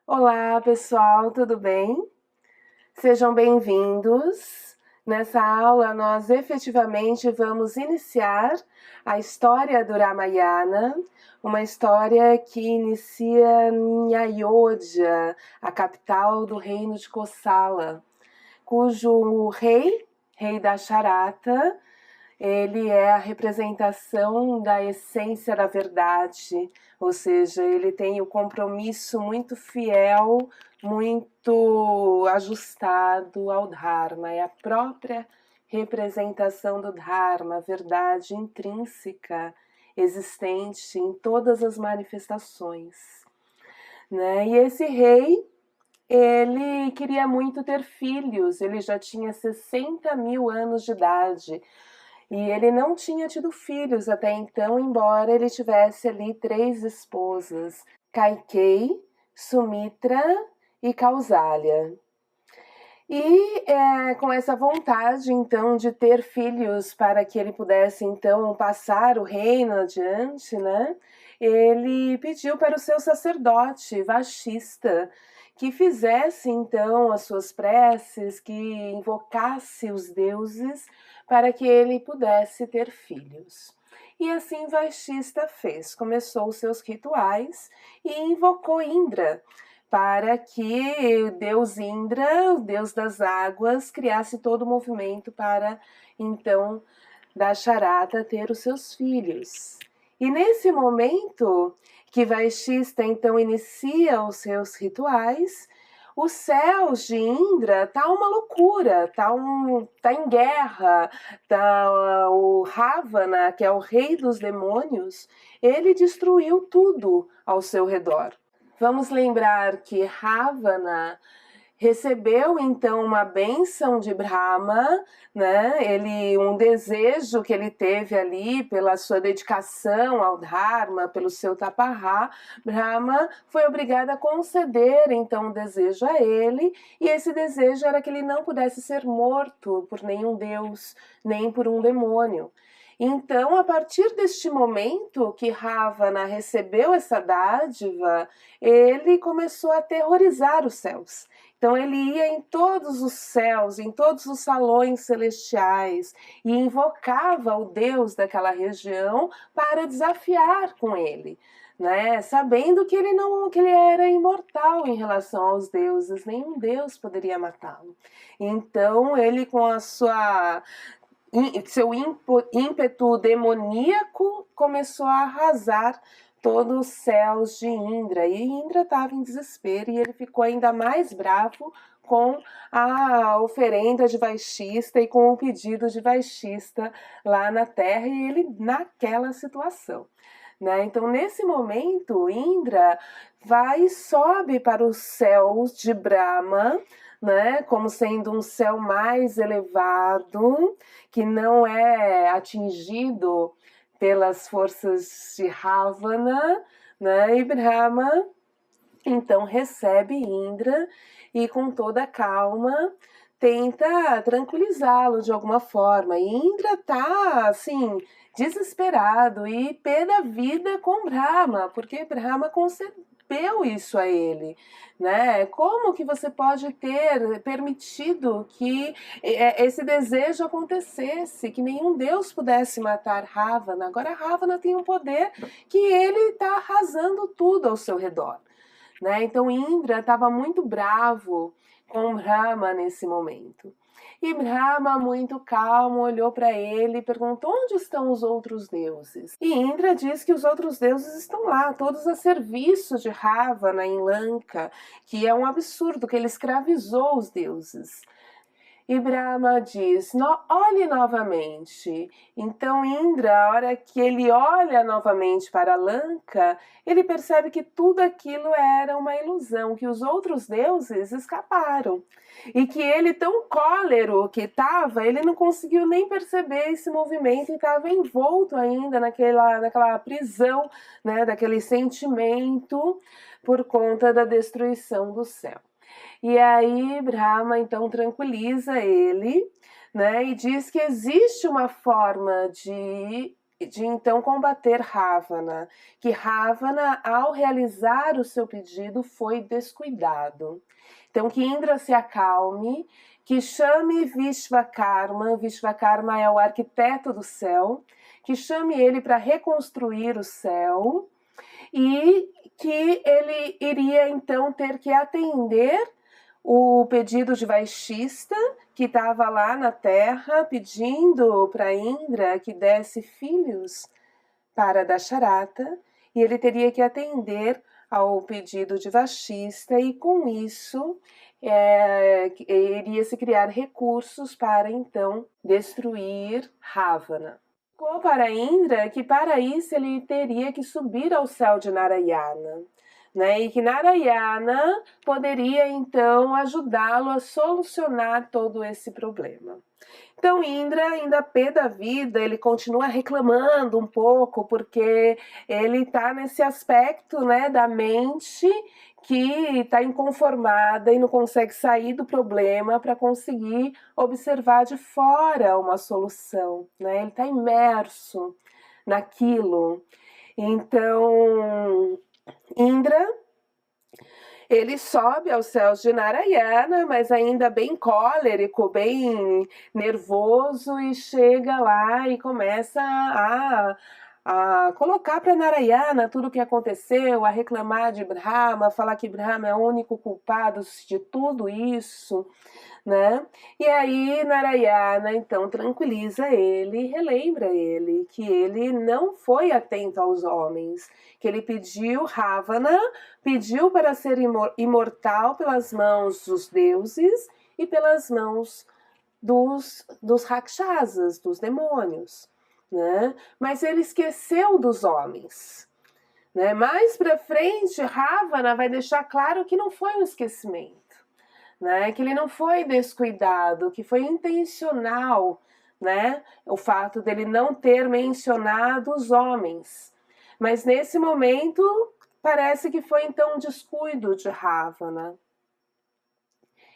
Olá, pessoal, tudo bem? Sejam bem-vindos. Nessa aula, nós efetivamente vamos iniciar a história do Ramayana, uma história que inicia em Ayodhya, a capital do reino de Kosala, cujo rei Dasharata, ele é a representação da essência da verdade, ou seja, ele tem o compromisso muito fiel, muito ajustado ao Dharma, é a própria representação do Dharma, a verdade intrínseca, existente em todas as manifestações, né? E esse rei, ele queria muito ter filhos, ele já tinha 60 mil anos de idade, e ele não tinha tido filhos até então, embora ele tivesse ali 3 esposas, Kaikeyi, Sumitra e Kausalya. E com essa vontade, então, de ter filhos para que ele pudesse, então, passar o reino adiante, né? Ele pediu para o seu sacerdote, Vashista, que fizesse, então, as suas preces, que invocasse os deuses para que ele pudesse ter filhos. E assim Vashista fez, começou os seus rituais e invocou Indra, para que o deus Indra, o deus das águas, criasse todo o movimento para, então, Dasharata ter os seus filhos. E nesse momento que Vaishista, então, inicia os seus rituais, os céus de Indra tá uma loucura, tá em guerra, o Ravana, que é o rei dos demônios, ele destruiu tudo ao seu redor. Vamos lembrar que Ravana recebeu então uma bênção de Brahma, né? Um desejo que ele teve ali pela sua dedicação ao Dharma, pelo seu tapahá, Brahma foi obrigado a conceder então um desejo a ele, e esse desejo era que ele não pudesse ser morto por nenhum deus, nem por um demônio. Então, a partir deste momento que Ravana recebeu essa dádiva, ele começou a aterrorizar os céus. Então ele ia em todos os céus, em todos os salões celestiais e invocava o Deus daquela região para desafiar com ele, né? Sabendo que ele era imortal em relação aos deuses, nenhum deus poderia matá-lo. Então ele, com a seu ímpeto demoníaco, começou a arrasar todos os céus de Indra, e Indra estava em desespero, e ele ficou ainda mais bravo com a oferenda de Vaishista e com o pedido de Vaishista lá na terra, e ele naquela situação, né? Então, nesse momento, Indra vai e sobe para os céus de Brahma, né, como sendo um céu mais elevado, que não é atingido pelas forças de Ravana, né, e Brahma então recebe Indra e com toda calma tenta tranquilizá-lo de alguma forma. E Indra tá assim desesperado e pé da vida com Brahma, porque Brahma concedeu isso a ele, né? Como que você pode ter permitido que esse desejo acontecesse, que nenhum deus pudesse matar Ravana? Agora Ravana tem um poder que ele está arrasando tudo ao seu redor, né? Então Indra estava muito bravo com Brahma nesse momento. E Brahma, muito calmo, olhou para ele e perguntou: onde estão os outros deuses? E Indra diz que os outros deuses estão lá, todos a serviço de Ravana em Lanka, que é um absurdo, que ele escravizou os deuses. E Brahma diz: olhe novamente. Então Indra, a hora que ele olha novamente para Lanka, ele percebe que tudo aquilo era uma ilusão, que os outros deuses escaparam. E que ele, tão cólero que estava, ele não conseguiu nem perceber esse movimento e estava envolto ainda naquela prisão, né, daquele sentimento por conta da destruição do céu. E aí Brahma então tranquiliza ele, né, e diz que existe uma forma de de então combater Ravana, que Ravana, ao realizar o seu pedido, foi descuidado. Então, que Indra se acalme, que chame Vishvakarma, Vishvakarma é o arquiteto do céu, que chame ele para reconstruir o céu, e que ele iria então ter que atender o pedido de Vaishista, que estava lá na terra pedindo para Indra que desse filhos para Dasharata, e ele teria que atender ao pedido de Vashista, e com isso iria se criar recursos para então destruir Ravana. Ficou para Indra que para isso ele teria que subir ao céu de Narayana, né? E que Narayana poderia então ajudá-lo a solucionar todo esse problema. Então Indra, ainda pé da vida, ele continua reclamando um pouco, porque ele está nesse aspecto, né, da mente que está inconformada e não consegue sair do problema para conseguir observar de fora uma solução, né? Ele está imerso naquilo. Então, Indra, ele sobe aos céus de Narayana, mas ainda bem colérico, bem nervoso, e chega lá e começa a colocar para Narayana tudo o que aconteceu, a reclamar de Brahma, falar que Brahma é o único culpado de tudo isso, né? E aí Narayana então tranquiliza ele, relembra ele que ele não foi atento aos homens, que ele pediu Ravana, pediu para ser imortal pelas mãos dos deuses e pelas mãos dos rakshasas, dos demônios, né? Mas ele esqueceu dos homens, né? Mais para frente, Ravana vai deixar claro que não foi um esquecimento, né? Que ele não foi descuidado, que foi intencional, né? O fato dele não ter mencionado os homens. Mas nesse momento parece que foi então um descuido de Ravana.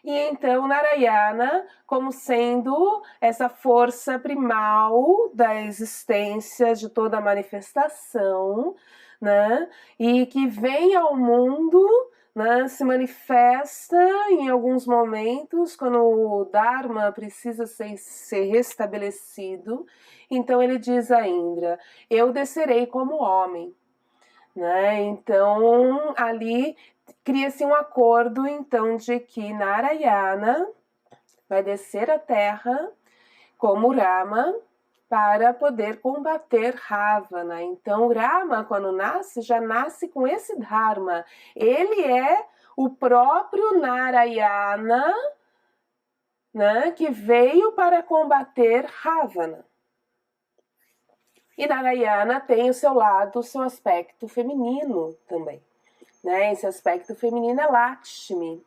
E então Narayana, como sendo essa força primal da existência de toda a manifestação, né? E que vem ao mundo, né, se manifesta em alguns momentos quando o Dharma precisa ser restabelecido. Então ele diz a Indra: eu descerei como homem, né? Então ali cria-se um acordo então de que Narayana vai descer à terra como Rama para poder combater Ravana. Então Rama, quando nasce, já nasce com esse Dharma. Ele é o próprio Narayana, né, que veio para combater Ravana. E Narayana tem o seu lado, o seu aspecto feminino também, né? Esse aspecto feminino é Lakshmi.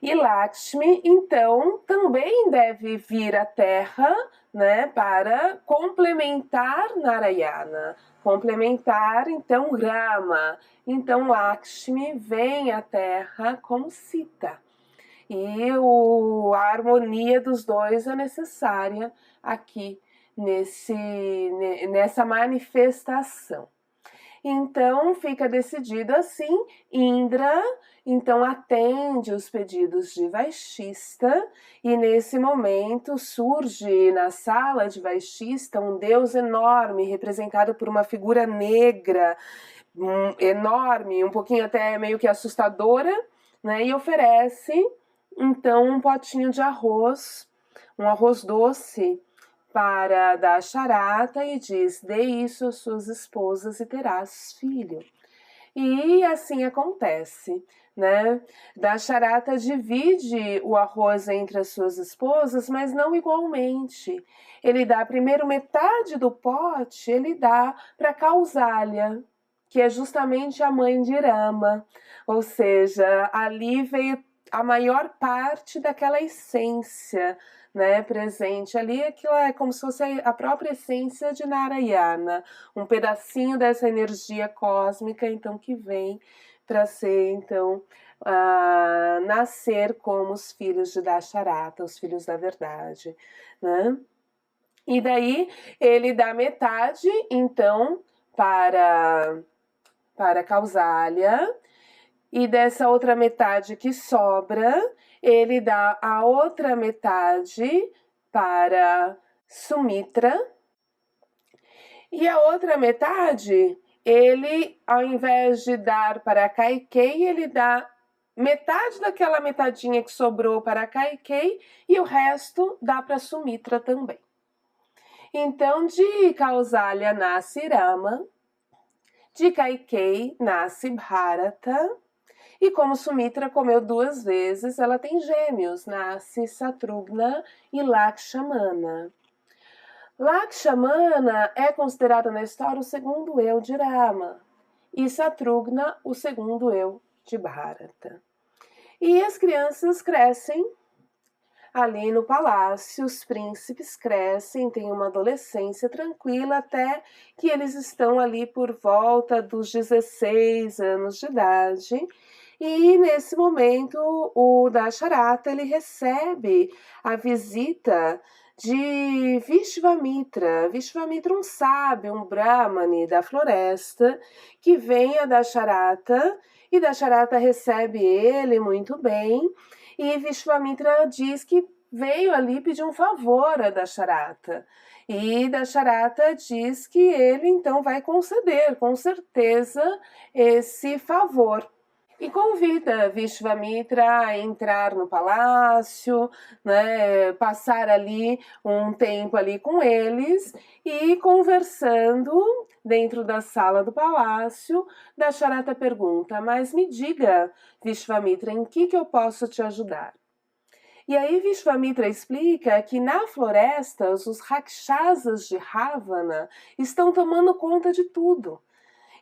E Lakshmi, então, também deve vir à Terra, né, para complementar Narayana, complementar, então, Rama. Então, Lakshmi vem à Terra como Sita. E a harmonia dos dois é necessária aqui nessa manifestação. Então fica decidido assim, Indra então atende os pedidos de Vaishista, e nesse momento surge na sala de Vaishista um deus enorme, representado por uma figura negra, enorme, um pouquinho até meio que assustadora, né, e oferece então um potinho de arroz, um arroz doce, para Dasharata, e diz: dê isso às suas esposas e terás filho. E assim acontece, né? Dasharata divide o arroz entre as suas esposas, mas não igualmente. Ele dá primeiro metade do pote, ele dá para Kausalya, que é justamente a mãe de Rama. Ou seja, ali veio a maior parte daquela essência, né, presente ali. Aquilo é como se fosse a própria essência de Narayana, um pedacinho dessa energia cósmica, então, que vem para ser, então, nascer como os filhos de Dasharata, os filhos da verdade, né? E daí ele dá metade, então, para Kausalya, e dessa outra metade que sobra, ele dá a outra metade para Sumitra, e a outra metade, ele, ao invés de dar para Kaikeyi, ele dá metade daquela metadinha que sobrou para Kaikeyi e o resto dá para Sumitra também. Então, de Kausalya nasce Rama, de Kaikeyi nasce Bharata, e como Sumitra comeu 2 vezes, ela tem gêmeos, nasce Satrughna e Lakshmana. Lakshmana é considerado na história o segundo eu de Rama, e Satrughna o segundo eu de Bharata. E as crianças crescem ali no palácio, os príncipes crescem, têm uma adolescência tranquila até que eles estão ali por volta dos 16 anos de idade. E nesse momento o Dasharata ele recebe a visita de Vishvamitra. Vishvamitra, um sábio, um brahmane da floresta, que vem a Dasharata, e Dasharata recebe ele muito bem, e Vishvamitra diz que veio ali pedir um favor a Dasharata. E Dasharata diz que ele então vai conceder, com certeza, esse favor. E convida Vishvamitra a entrar no palácio, né, passar ali um tempo ali com eles, e conversando dentro da sala do palácio, Dasharata pergunta: mas me diga, Vishvamitra, em que eu posso te ajudar? E aí Vishvamitra explica que na floresta os rakshasas de Ravana estão tomando conta de tudo.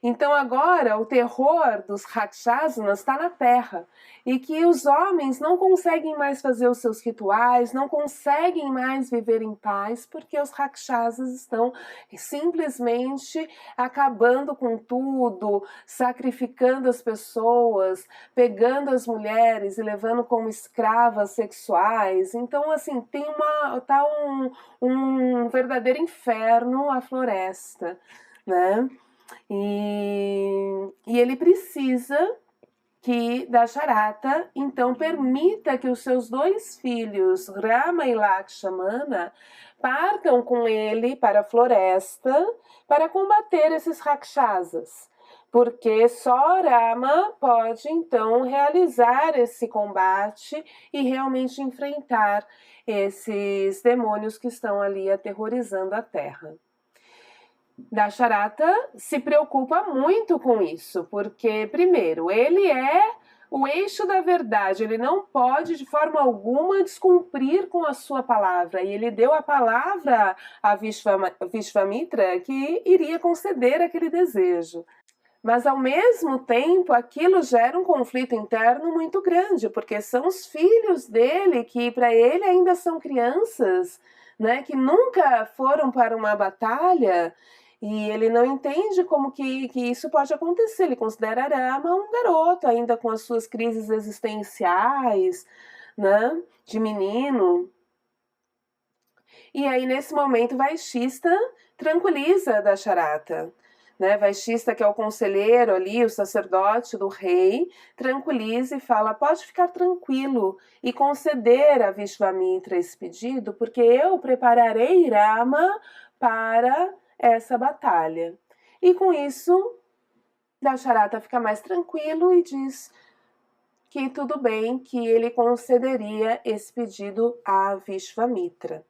Então agora o terror dos Rakshasas está na terra, e que os homens não conseguem mais fazer os seus rituais, não conseguem mais viver em paz, porque os Rakshasas estão simplesmente acabando com tudo, sacrificando as pessoas, pegando as mulheres e levando como escravas sexuais. Então assim, tá um verdadeiro inferno a floresta, né? E ele precisa que Dasharata então permita que os seus 2 filhos, Rama e Lakshmana, partam com ele para a floresta para combater esses Rakshasas, porque só Rama pode então realizar esse combate e realmente enfrentar esses demônios que estão ali aterrorizando a terra. Dasharata se preocupa muito com isso, porque, primeiro, ele é o eixo da verdade, ele não pode de forma alguma descumprir com a sua palavra, e ele deu a palavra a Vishvamitra que iria conceder aquele desejo. Mas, ao mesmo tempo, aquilo gera um conflito interno muito grande, porque são os filhos dele que, para ele, ainda são crianças, né, que nunca foram para uma batalha, e ele não entende como que isso pode acontecer. Ele considera Rama um garoto, ainda com as suas crises existenciais, né, de menino. E aí, nesse momento, Vaishista tranquiliza Dasharata. Né, Vaishista, que é o conselheiro ali, o sacerdote do rei, tranquiliza e fala: pode ficar tranquilo e conceder a Vishvamitra esse pedido, porque eu prepararei Rama para essa batalha. E com isso, Dasharata fica mais tranquilo e diz que tudo bem, que ele concederia esse pedido a Vishvamitra.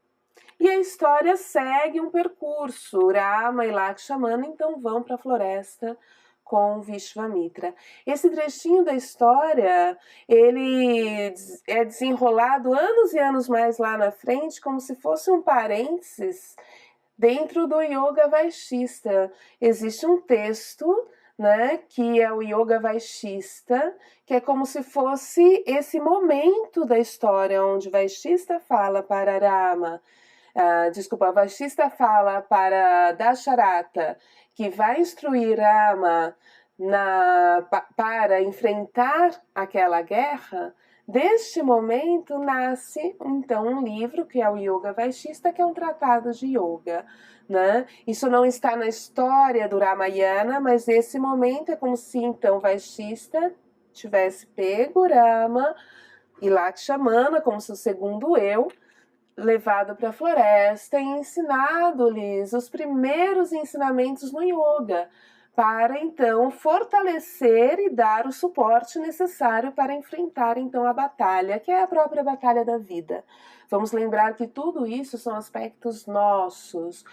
E a história segue um percurso. Rama e Lakshmana então vão para a floresta com Vishvamitra. Esse trechinho da história, ele é desenrolado anos e anos mais lá na frente, como se fosse um parênteses dentro do Yoga Vaishista. Existe um texto, né, que é o Yoga Vaishista, que é como se fosse esse momento da história onde Vaishista fala para Rama, Vaishista fala para Dasharata que vai instruir Rama para enfrentar aquela guerra, Deste momento nasce então um livro que é o Yoga Vaishista, que é um tratado de yoga, né? Isso não está na história do Ramayana, mas esse momento é como se então Vaishista tivesse pego Rama e Lakshmana como seu segundo eu, levado para a floresta e ensinado-lhes os primeiros ensinamentos no yoga, para então fortalecer e dar o suporte necessário para enfrentar então a batalha, que é a própria batalha da vida. Vamos lembrar que tudo isso são aspectos nossos.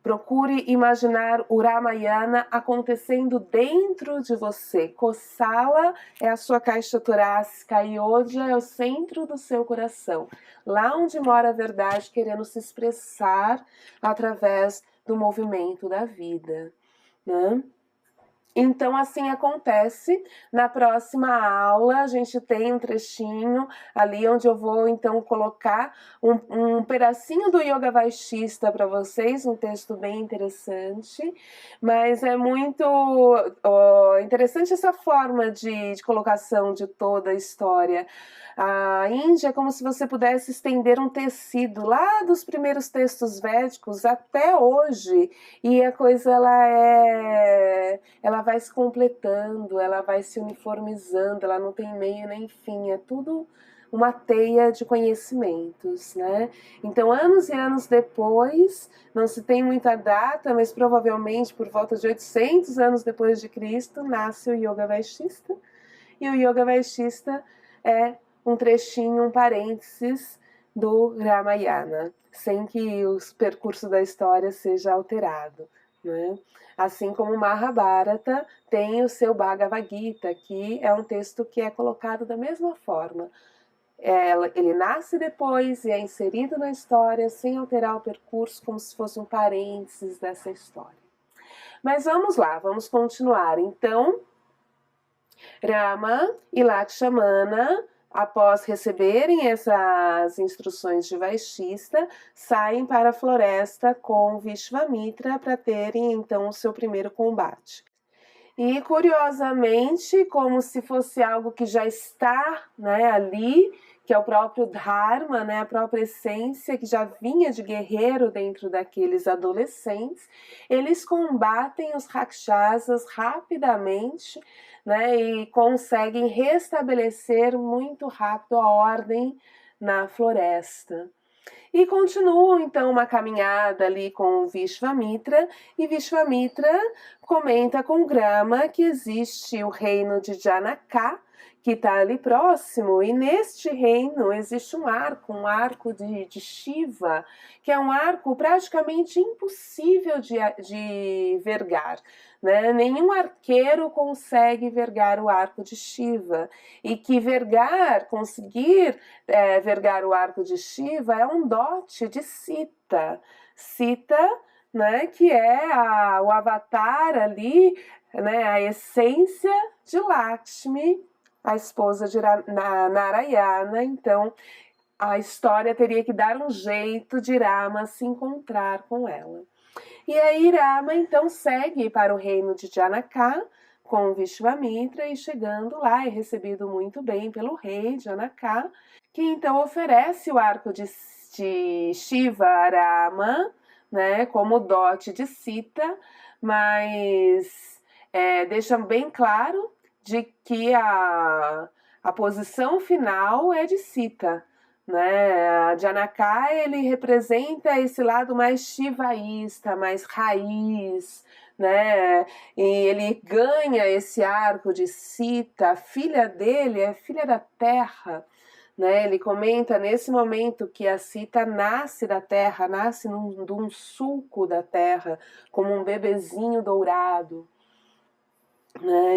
Procure imaginar o Ramayana acontecendo dentro de você. Kosala é a sua caixa torácica, Ayodhya é o centro do seu coração. Lá onde mora a verdade querendo se expressar através do movimento da vida, né? Então, assim acontece. Na próxima aula, a gente tem um trechinho ali onde eu vou, então, colocar um pedacinho do Yoga Vaishista para vocês, um texto bem interessante, mas é muito interessante essa forma de colocação de toda a história. A Índia é como se você pudesse estender um tecido lá dos primeiros textos védicos até hoje, e a coisa ela vai se completando, ela vai se uniformizando, ela não tem meio nem fim, é tudo uma teia de conhecimentos, né? Então, anos e anos depois, não se tem muita data, mas provavelmente por volta de 800 anos depois de Cristo, nasce o Yoga Vaishista, e o Yoga Vaishista é um trechinho, um parênteses do Ramayana, sem que o percurso da história seja alterado, né? Assim como o Mahabharata tem o seu Bhagavad Gita, que é um texto que é colocado da mesma forma. Ele nasce depois e é inserido na história sem alterar o percurso, como se fosse um parênteses dessa história. Mas vamos lá, vamos continuar. Então, Rama e Lakshmana, após receberem essas instruções de Vaishista, saem para a floresta com Vishvamitra para terem então o seu primeiro combate. E curiosamente, como se fosse algo que já está, né, ali, que é o próprio Dharma, né, a própria essência que já vinha de guerreiro dentro daqueles adolescentes, eles combatem os Rakshasas rapidamente, né, e conseguem restabelecer muito rápido a ordem na floresta. E continuam então uma caminhada ali com Vishvamitra, e Vishvamitra comenta com Grama que existe o reino de Janaka, que está ali próximo, e neste reino existe um arco de Shiva, que é um arco praticamente impossível de vergar, né? Nenhum arqueiro consegue vergar o arco de Shiva, e que conseguir vergar o arco de Shiva é um dote de Sita. Sita, né, que é o avatar ali, né, a essência de Lakshmi, a esposa de Narayana. Então, a história teria que dar um jeito de Rama se encontrar com ela. E aí Rama, então, segue para o reino de Janaka, com Vishvamitra, e chegando lá é recebido muito bem pelo rei Janaka, que então oferece o arco de Shiva a Rama, né, como dote de Sita, mas deixa bem claro de que a posição final é de Sita, né? Janaka, ele representa esse lado mais shivaísta, mais raiz, né? E ele ganha esse arco de Sita. A filha dele é filha da terra, né? Ele comenta nesse momento que a Sita nasce da terra, nasce de um sulco da terra, como um bebezinho dourado.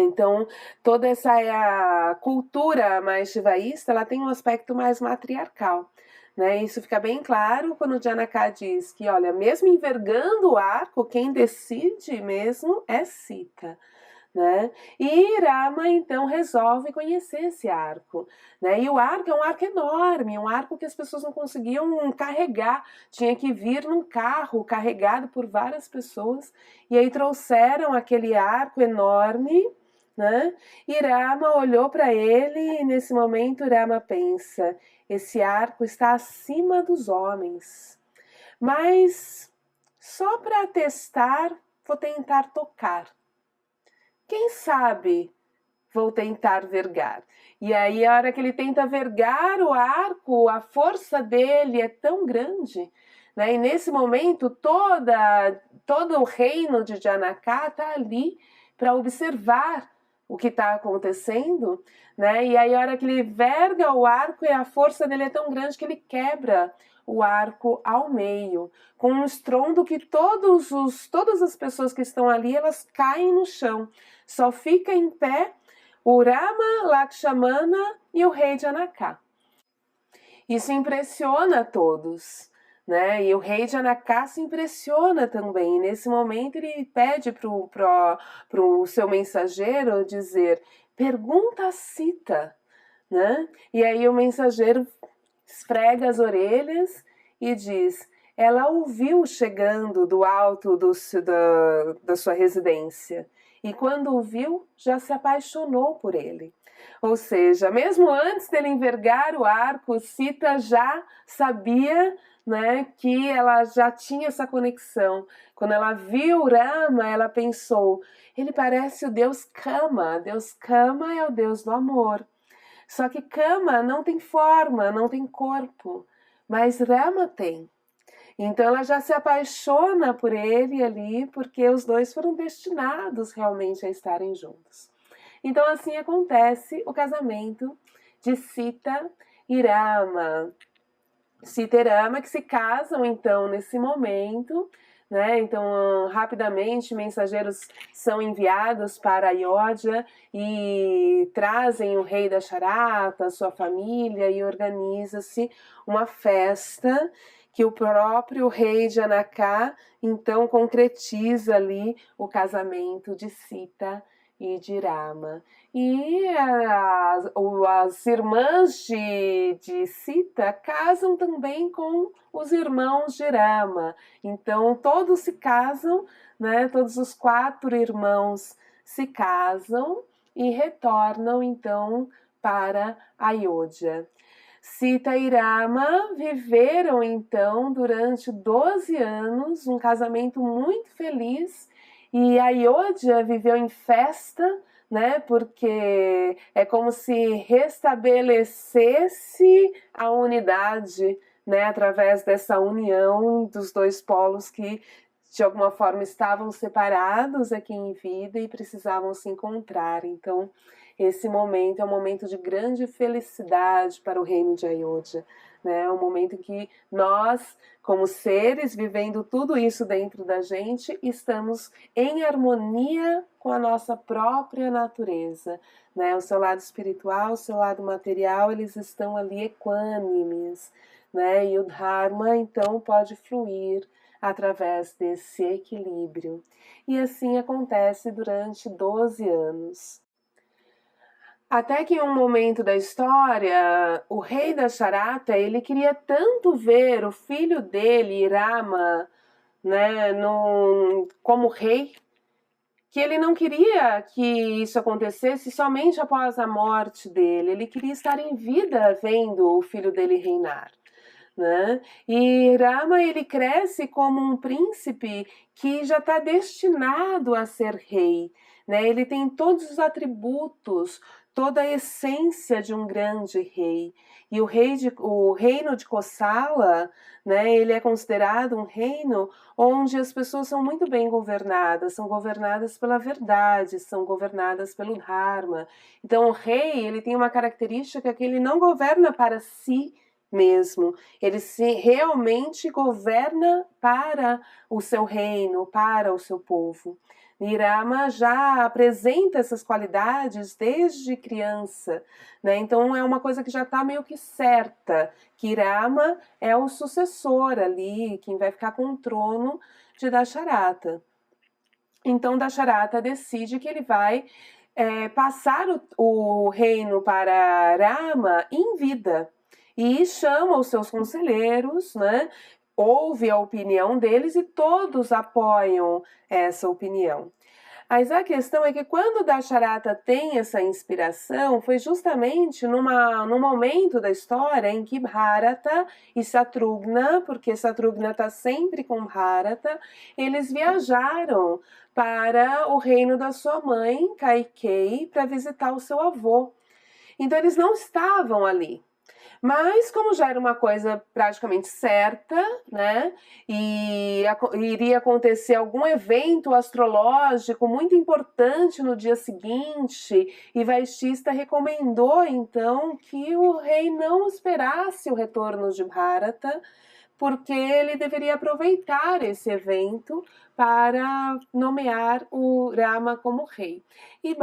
Então, toda essa cultura mais shivaísta, ela tem um aspecto mais matriarcal, né? Isso fica bem claro quando Janaka diz que, olha, mesmo envergando o arco, quem decide mesmo é Sita, né? E Rama, então, resolve conhecer esse arco, né? E o arco é um arco enorme, um arco que as pessoas não conseguiam carregar, tinha que vir num carro carregado por várias pessoas, e aí trouxeram aquele arco enorme, né? E Rama olhou para ele e nesse momento Rama pensa, esse arco está acima dos homens, mas só para testar vou tentar tocar. Quem sabe vou tentar vergar. E aí a hora que ele tenta vergar o arco, a força dele é tão grande, né? E nesse momento todo o reino de Janaka está ali para observar o que está acontecendo, né? E aí a hora que ele verga o arco, a força dele é tão grande que ele quebra o arco ao meio, com um estrondo que todas as pessoas que estão ali, elas caem no chão. Só fica em pé o Rama, Lakshmana e o rei Janaka. Isso impressiona todos, né? E o rei Janaka se impressiona também. Nesse momento ele pede pro seu mensageiro dizer, pergunta a Sita, né? E aí o mensageiro esfrega as orelhas e diz, ela ouviu chegando do alto da sua residência e quando o viu já se apaixonou por ele. Ou seja, mesmo antes dele envergar o arco, Sita já sabia, né, que ela já tinha essa conexão. Quando ela viu Rama, ela pensou, ele parece o deus Kama. Deus Kama é o deus do amor. Só que Kama não tem forma, não tem corpo, mas Rama tem. Então ela já se apaixona por ele ali, porque os dois foram destinados realmente a estarem juntos. Então assim acontece o casamento de Sita e Rama. Sita e Rama que se casam então nesse momento, né? Então rapidamente mensageiros são enviados para Ayodhya e trazem o rei Dasharatha, sua família, e organiza-se uma festa que o próprio rei Janaka então concretiza ali o casamento de Sita e de Rama. E as irmãs de Sita casam também com os irmãos de Rama. Então todos se casam, né? Todos os 4 irmãos se casam e retornam então para Ayodhya. Sita e Rama viveram então durante 12 anos um casamento muito feliz e Ayodhya viveu em festa, né? Porque é como se restabelecesse a unidade, né? Através dessa união dos 2 polos que de alguma forma estavam separados aqui em vida e precisavam se encontrar. Então esse momento é um momento de grande felicidade para o reino de Ayodhya, né? É um momento em que nós, como seres, vivendo tudo isso dentro da gente, estamos em harmonia com a nossa própria natureza, né? O seu lado espiritual, o seu lado material, eles estão ali equânimes, né? E o Dharma, então, pode fluir através desse equilíbrio. E assim acontece durante 12 anos. Até que em um momento da história, o rei Dasharatha, ele queria tanto ver o filho dele, Rama, né, como rei, que ele não queria que isso acontecesse somente após a morte dele. Ele queria estar em vida vendo o filho dele reinar, né? E Rama, ele cresce como um príncipe que já está destinado a ser rei, né? Ele tem todos os atributos, toda a essência de um grande rei. E o reino de Kosala, né, ele é considerado um reino onde as pessoas são muito bem governadas, são governadas pela verdade, são governadas pelo Dharma. Então o rei, ele tem uma característica que ele não governa para si mesmo, ele realmente governa para o seu reino, para o seu povo. Rama já apresenta essas qualidades desde criança, né? Então é uma coisa que já está meio que certa, que Rama é o sucessor ali, quem vai ficar com o trono de Dasharatha. Então Dasharatha decide que ele vai passar o reino para Rama em vida e chama os seus conselheiros, né? Ouve a opinião deles e todos apoiam essa opinião. Mas a questão é que quando Dasharata tem essa inspiração, foi justamente num momento da história em que Bharata e Satrugna, porque Satrugna está sempre com Bharata, eles viajaram para o reino da sua mãe, Kaikeyi, para visitar o seu avô. Então eles não estavam ali. Mas como já era uma coisa praticamente certa, né, e iria acontecer algum evento astrológico muito importante no dia seguinte, e Vaishista recomendou então que o rei não esperasse o retorno de Bharata, porque ele deveria aproveitar esse evento para nomear o Rama como rei. E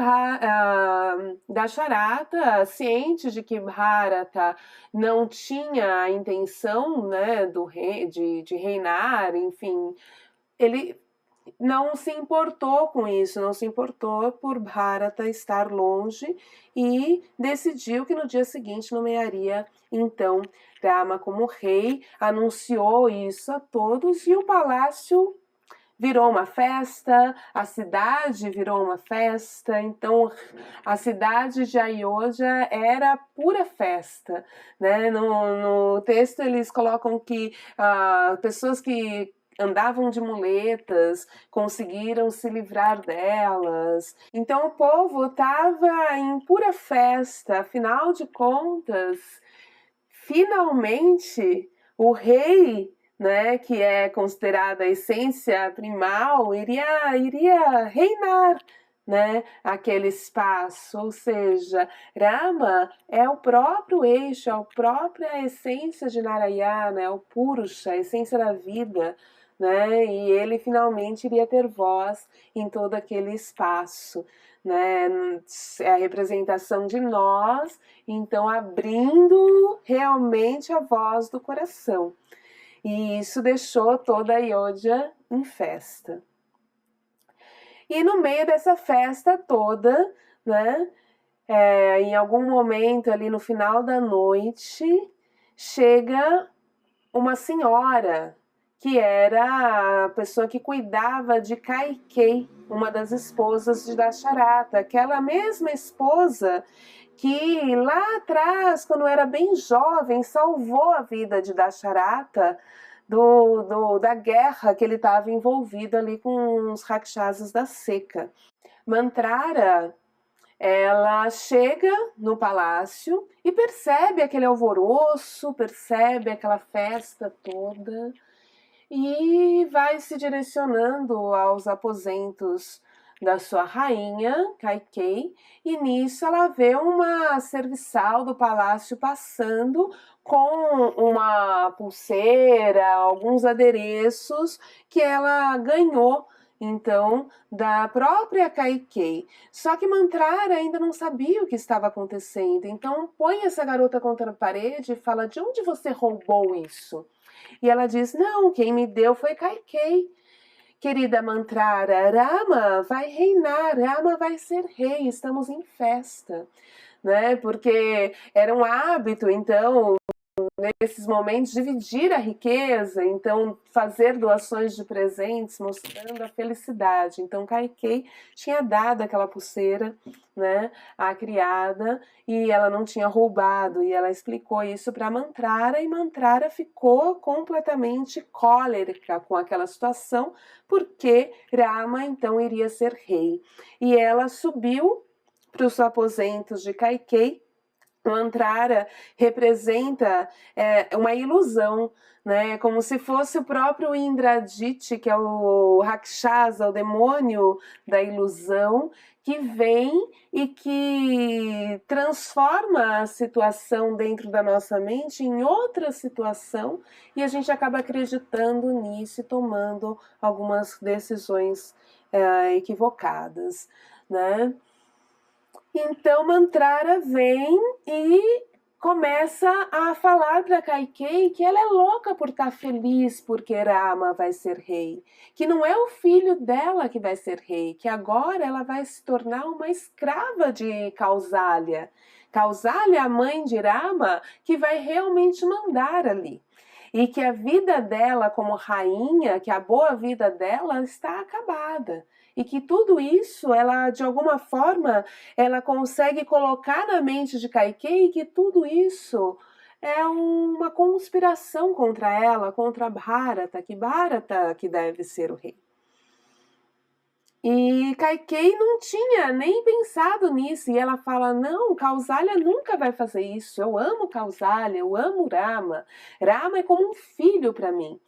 Dasharata, ciente de que Bharata não tinha a intenção, né, de reinar, enfim, ele não se importou com isso, não se importou por Bharata estar longe e decidiu que no dia seguinte nomearia então Rama como rei, anunciou isso a todos e o palácio virou uma festa, a cidade virou uma festa, então a cidade de Ayodhya era pura festa, né? No texto eles colocam que pessoas que andavam de muletas, conseguiram se livrar delas. Então o povo estava em pura festa, afinal de contas, finalmente o rei, né, que é considerada a essência primal, iria reinar, né, aquele espaço, ou seja, Rama é o próprio eixo, é a própria essência de Narayana, é o Purusha, a essência da vida, né, e ele finalmente iria ter voz em todo aquele espaço, né, é a representação de nós, então abrindo realmente a voz do coração. E isso deixou toda a Ayodhya em festa. E no meio dessa festa toda, né, em algum momento ali no final da noite, chega uma senhora, que era a pessoa que cuidava de Kaikeyi, uma das esposas de Dasharata, aquela mesma esposa que lá atrás, quando era bem jovem, salvou a vida de Dasharata da guerra que ele estava envolvido ali com os rakshasas da seca. Mantrara, ela chega no palácio e percebe aquele alvoroço, percebe aquela festa toda e vai se direcionando aos aposentos da sua rainha, Kaikeyi, e nisso ela vê uma serviçal do palácio passando com uma pulseira, alguns adereços que ela ganhou, então, da própria Kaikeyi. Só que Mantrara ainda não sabia o que estava acontecendo, então põe essa garota contra a parede e fala: de onde você roubou isso? E ela diz: não, quem me deu foi Kaikeyi. Querida Mantrara, Rama vai reinar, Rama vai ser rei, estamos em festa, né? Porque era um hábito, então, nesses momentos, dividir a riqueza, então fazer doações de presentes, mostrando a felicidade. Então Kaikeyi tinha dado aquela pulseira, né, à criada, e ela não tinha roubado, e ela explicou isso para Mantrara, e Mantrara ficou completamente cólerica com aquela situação, porque Rama então iria ser rei. E ela subiu para os aposentos de Kaikeyi. Mantrara representa uma ilusão, né? Como se fosse o próprio Indrajit, que é o Rakshasa, o demônio da ilusão, que vem e que transforma a situação dentro da nossa mente em outra situação, e a gente acaba acreditando nisso e tomando algumas decisões equivocadas, né? Então Mantrara vem e começa a falar para Kaikeyi que ela é louca por estar feliz porque Rama vai ser rei, que não é o filho dela que vai ser rei, que agora ela vai se tornar uma escrava de Kausalya. Kausalya, a mãe de Rama, que vai realmente mandar ali. E que a vida dela como rainha, que a boa vida dela está acabada. e que tudo isso, ela de alguma forma, ela consegue colocar na mente de Kaikeyi que tudo isso é uma conspiração contra ela, contra Bharata, que deve ser o rei. E Kaikeyi não tinha nem pensado nisso, e ela fala, não, Kausalya nunca vai fazer isso, eu amo Kausalya, eu amo Rama, Rama é como um filho para mim.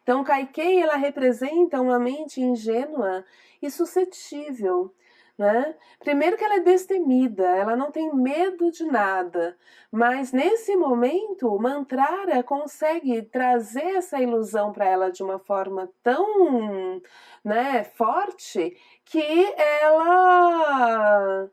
Então Kaikeyi, ela representa uma mente ingênua e suscetível, né? Primeiro que ela é destemida, ela não tem medo de nada, mas nesse momento Mantrara consegue trazer essa ilusão para ela de uma forma tão, né, forte, que ela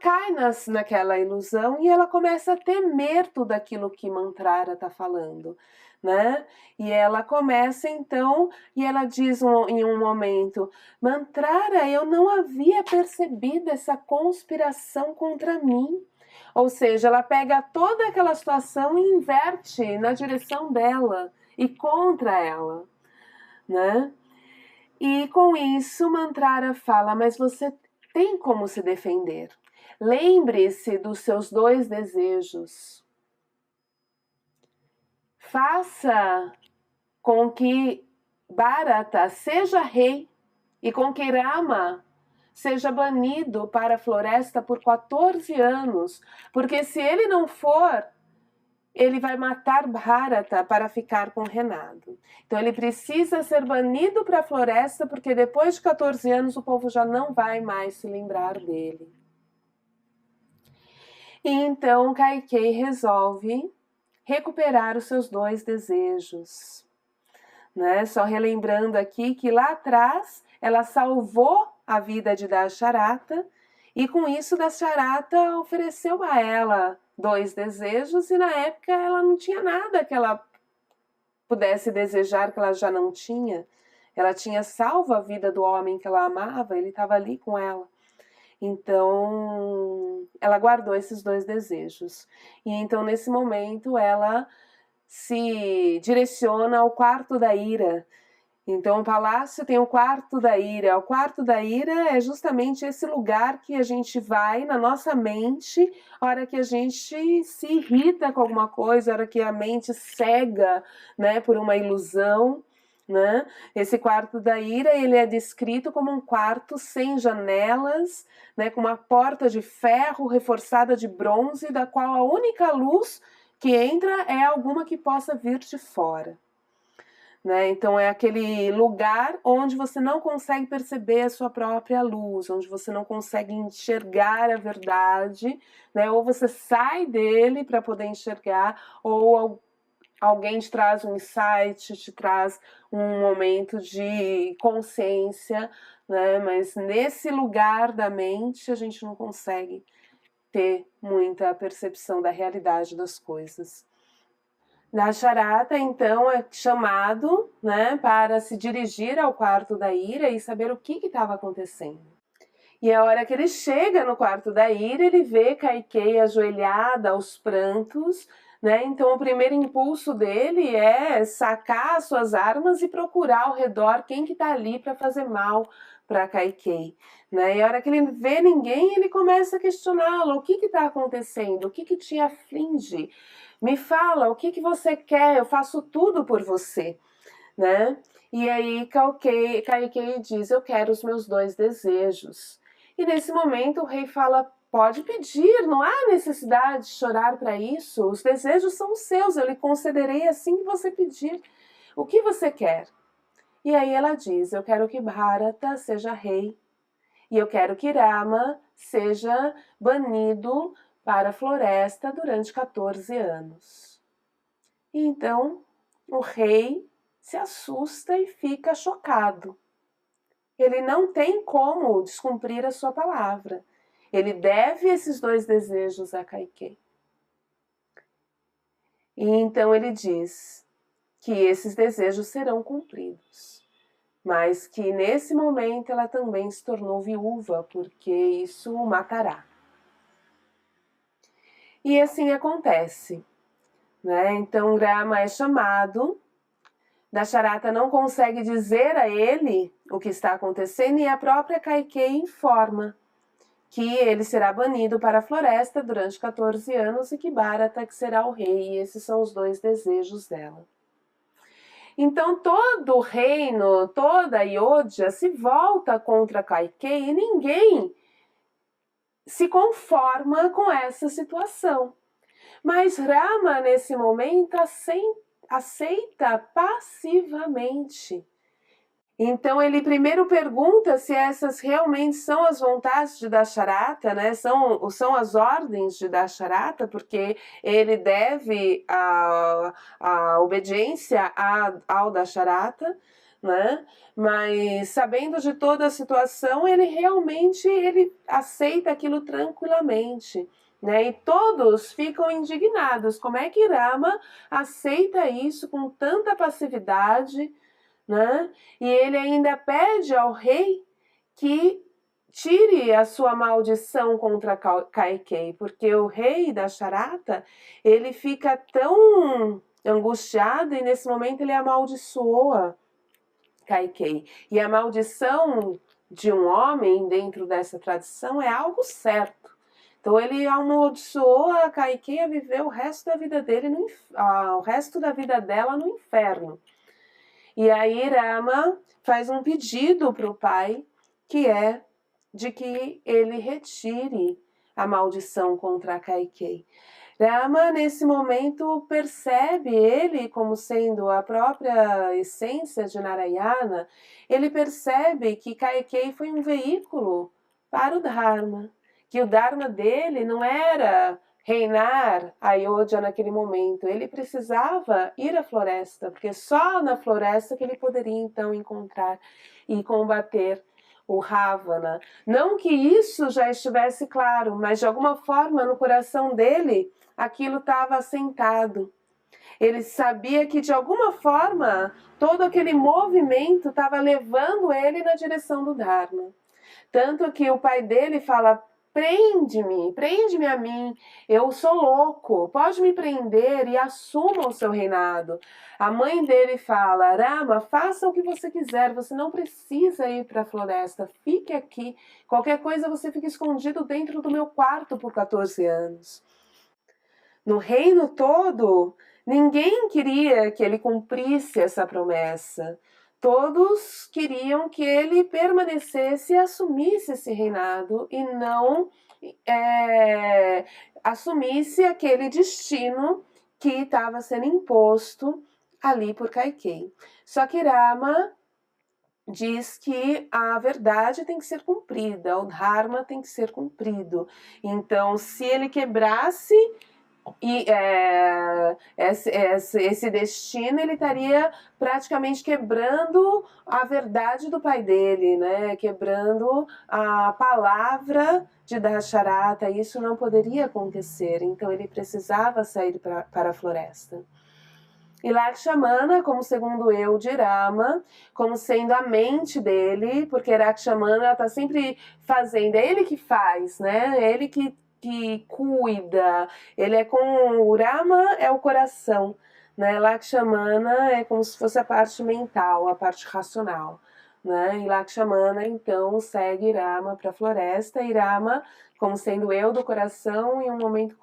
cai naquela ilusão e ela começa a temer tudo aquilo que Mantrara está falando, né? E ela começa então, e ela diz em um momento, Mantrara, eu não havia percebido essa conspiração contra mim. Ou seja, ela pega toda aquela situação e inverte na direção dela e contra ela, né? E com isso Mantrara fala, mas você tem como se defender. Lembre-se dos seus 2 desejos. Faça com que Bharata seja rei e com que Rama seja banido para a floresta por 14 anos, porque se ele não for, ele vai matar Bharata para ficar com Renado. Então ele precisa ser banido para a floresta, porque depois de 14 anos o povo já não vai mais se lembrar dele. E então Kaikeyi resolve recuperar os seus 2 desejos. Né? Só relembrando aqui que lá atrás ela salvou a vida de Dasharata e com isso Dasharata ofereceu a ela 2 desejos e na época ela não tinha nada que ela pudesse desejar que ela já não tinha. Ela tinha salvo a vida do homem que ela amava, ele estava ali com ela. Então, ela guardou esses 2 desejos. E então, nesse momento, ela se direciona ao quarto da ira. Então, o palácio tem o quarto da ira. O quarto da ira é justamente esse lugar que a gente vai na nossa mente, a hora que a gente se irrita com alguma coisa, a hora que a mente cega, né, por uma ilusão. Né? Esse quarto da ira, ele é descrito como um quarto sem janelas, né, com uma porta de ferro reforçada de bronze, da qual a única luz que entra é alguma que possa vir de fora. Né? Então é aquele lugar onde você não consegue perceber a sua própria luz, onde você não consegue enxergar a verdade, né? Ou você sai dele para poder enxergar, ou alguém te traz um insight, te traz um momento de consciência, né? Mas nesse lugar da mente a gente não consegue ter muita percepção da realidade das coisas. Dasharata, então, é chamado, né, para se dirigir ao quarto da ira e saber o que estava acontecendo. E a hora que ele chega no quarto da ira, ele vê Kaikeyi ajoelhada aos prantos, né? Então o primeiro impulso dele é sacar as suas armas e procurar ao redor quem que está ali para fazer mal para Kaikeyi, né? E a hora que ele vê ninguém, ele começa a questioná-lo, o que está acontecendo, o que te aflige? Me fala, o que você quer? Eu faço tudo por você, né? E aí Kaikeyi diz, eu quero os meus 2 desejos. E nesse momento o rei fala, pode pedir, não há necessidade de chorar para isso, os desejos são seus, eu lhe concederei assim que você pedir. O que você quer? E aí ela diz, eu quero que Bharata seja rei, e eu quero que Rama seja banido para a floresta durante 14 anos. E então o rei se assusta e fica chocado. Ele não tem como descumprir a sua palavra. Ele deve esses 2 desejos a Kaikeyi. E então ele diz que esses desejos serão cumpridos, mas que nesse momento ela também se tornou viúva, porque isso o matará. E assim acontece, né? Então Rama é chamado, Dasharata não consegue dizer a ele o que está acontecendo, e a própria Kaikeyi informa que ele será banido para a floresta durante 14 anos e que Bharata que será o rei, e esses são os dois desejos dela. Então todo o reino, toda a Ayodhya se volta contra Kaikeyi e ninguém se conforma com essa situação. Mas Rama, nesse momento, aceita passivamente. Então ele primeiro pergunta se essas realmente são as vontades de Dasharata, né? São as ordens de Dasharata, porque ele deve a obediência ao Dasharata, né? Mas sabendo de toda a situação, ele realmente aceita aquilo tranquilamente. Né? E todos ficam indignados. Como é que Rama aceita isso com tanta passividade? Né? E ele ainda pede ao rei que tire a sua maldição contra Kaikeyi, porque o rei da Charata, ele fica tão angustiado e nesse momento ele amaldiçoa Kaikeyi. E a maldição de um homem dentro dessa tradição é algo certo. Então ele amaldiçoou a Kaikeyi a viver o resto da vida dele, o resto da vida dela no inferno. E aí Rama faz um pedido para o pai, que é de que ele retire a maldição contra a Kaikeyi. Rama, nesse momento, percebe ele como sendo a própria essência de Narayana, ele percebe que Kaikeyi foi um veículo para o Dharma, que o Dharma dele não era reinar a Ayodhya naquele momento, ele precisava ir à floresta, porque só na floresta que ele poderia então encontrar e combater o Ravana. Não que isso já estivesse claro, mas de alguma forma no coração dele aquilo estava assentado. Ele sabia que de alguma forma todo aquele movimento estava levando ele na direção do Dharma. Tanto que o pai dele fala: prende-me a mim, eu sou louco, pode me prender e assuma o seu reinado. A mãe dele fala: Rama, faça o que você quiser, você não precisa ir para a floresta, fique aqui, qualquer coisa você fica escondido dentro do meu quarto por 14 anos. No reino todo, ninguém queria que ele cumprisse essa promessa. Todos queriam que ele permanecesse e assumisse esse reinado e não assumisse aquele destino que estava sendo imposto ali por Kaikeyi. Só que Rama diz que a verdade tem que ser cumprida, o Dharma tem que ser cumprido. Então, se ele quebrasse esse destino, ele estaria praticamente quebrando a verdade do pai dele, né? Quebrando a palavra de Dasharata. Isso não poderia acontecer, então ele precisava sair para a floresta. E Lakshmana, como segundo eu de Rama, como sendo a mente dele, porque Lakshmana está sempre fazendo, é ele que faz, né? É ele que cuida, ele é com o Rama é o coração, né? Lakshmana é como se fosse a parte mental, a parte racional, né? E Lakshmana então segue Rama para a floresta, e Rama, como sendo eu do coração, em um momento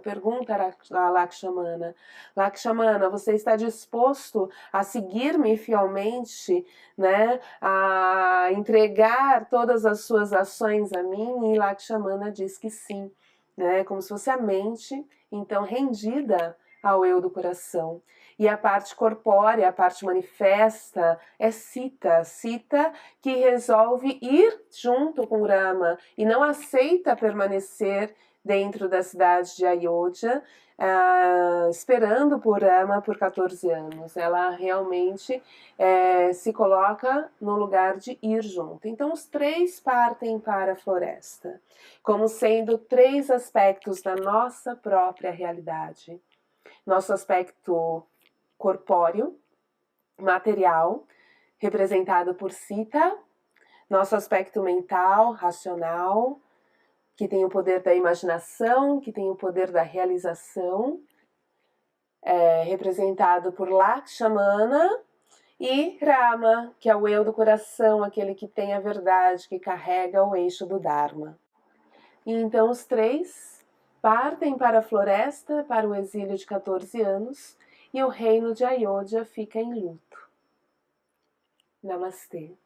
pergunta a Lakshmana: Lakshmana, você está disposto a seguir-me fielmente, né? A entregar todas as suas ações a mim? E Lakshmana diz que sim, né? Como se fosse a mente, então, rendida ao eu do coração. E a parte corpórea, a parte manifesta, é Sita. Sita que resolve ir junto com Rama e não aceita permanecer dentro da cidade de Ayodhya, esperando por Rama por 14 anos. Ela realmente se coloca no lugar de ir junto. Então os três partem para a floresta, como sendo três aspectos da nossa própria realidade. Nosso aspecto corpóreo, material, representado por Sita, nosso aspecto mental, racional, que tem o poder da imaginação, que tem o poder da realização, representado por Lakshmana, e Rama, que é o eu do coração, aquele que tem a verdade, que carrega o eixo do Dharma. E então os três partem para a floresta, para o exílio de 14 anos, e o reino de Ayodhya fica em luto. Namastê.